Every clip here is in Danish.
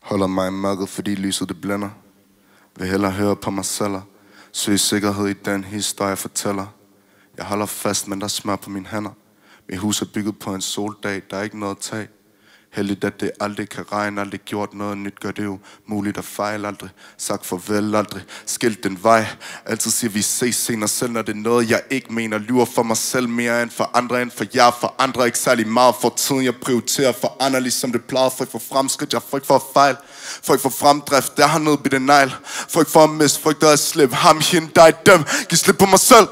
Holder mig i mørket, fordi lyset det blænder. Vil hellere høre på mig selv. Søg sikkerhed i den historie, jeg fortæller. Jeg holder fast, men der smør på mine hænder. Mit hus er bygget på en soldag, der er ikke noget tag. Heldigt, at det aldrig kan regne, aldrig gjort noget nyt, gør det jo muligt at fejle, aldrig sagt farvel, aldrig skilt den vej. Altid siger vi ses senere, selv når det er noget, jeg ikke mener. Lyver for mig selv mere end for andre, end for jer. For andre ikke særlig meget for tiden, jeg prioriterer for andre, ligesom det plejede. Frygt for fremskridt, jeg frygt for at fejl. Frygt for fremdrift, der har noget bitte negl. Frygt for at miste, frygt at slippe ham, hende, dig, dem. Giv slip på mig selv.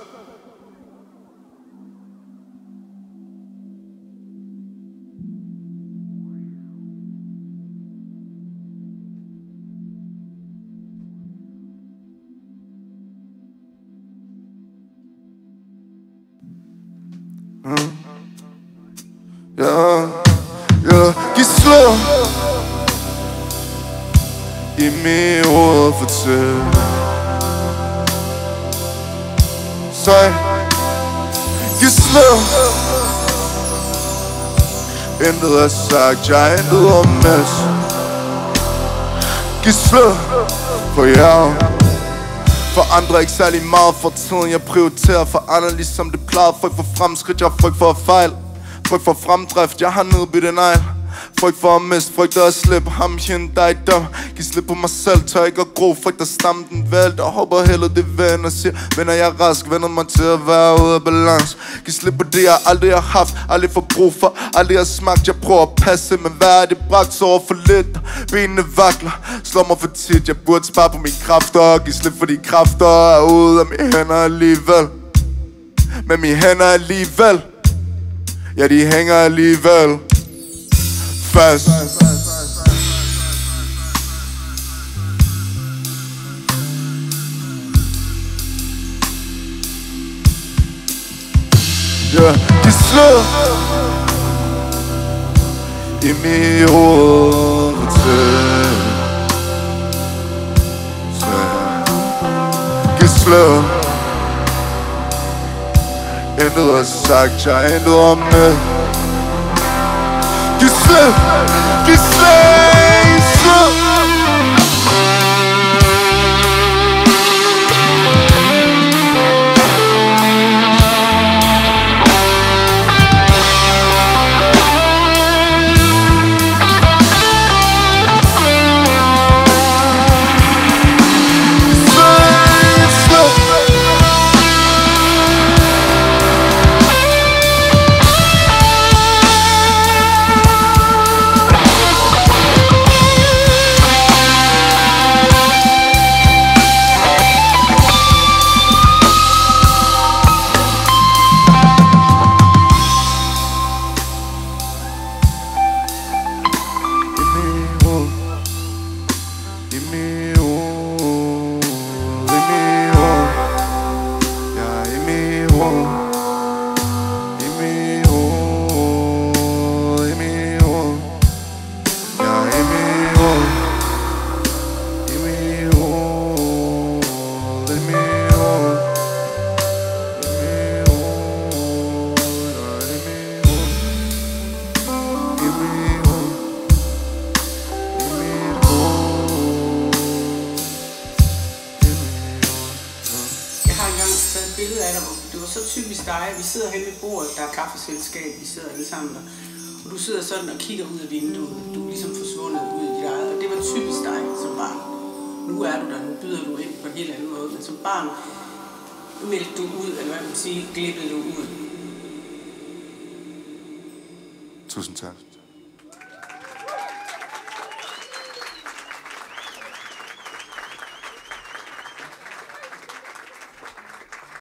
Giv slå i mit hoved, fortæl. Så giv slå. Intet er sagt, jeg er intet om mess. Giv slå på jer. For andre ikke særlig meget for tiden, jeg prioriterer for andre ligesom det plejede. Frygt for fremskridt, jeg frygt for at fejl. Frygt for fremdrift, jeg har nedbidt en ejl. Frygt for at miste, frygt at slippe ham, hende, dig, dem. Giv slip på mig selv, tør ikke at gro. Frygt at stamme den vælt, og håber heller det vender. Siger, venner jeg er rask, vender mig til at være ude af balance. Giv slip på det, jeg aldrig har haft, aldrig får brug for. Aldrig har smagt, jeg prøver at passe. Men hvad er det bragt så over for lidt? Benene vakler, slår mig for tit. Jeg burde spare på mine kræfter. Giv slip for de kræfter, er ude af mine hænder alligevel. Men mine hænder alligevel, ja, de hænger alligevel fast. Ja, de slår i mit hoved til. De slår. Intet er sagt, jeg er intet om det. Giv slip, giv slip. Billede af dig, hvor det var så typisk dig. Vi sidder hen ved bordet, der er kaffeselskab, vi sidder alle sammen der. Og du sidder sådan og kigger ud af vinduet. Du er ligesom forsvundet ud i dit eget. Og det var typisk dig som barn. Nu er du der, nu byder du ind på en helt anden måde. Men som barn meldte du ud, eller hvad man siger, glippede du ud. Tusind tak.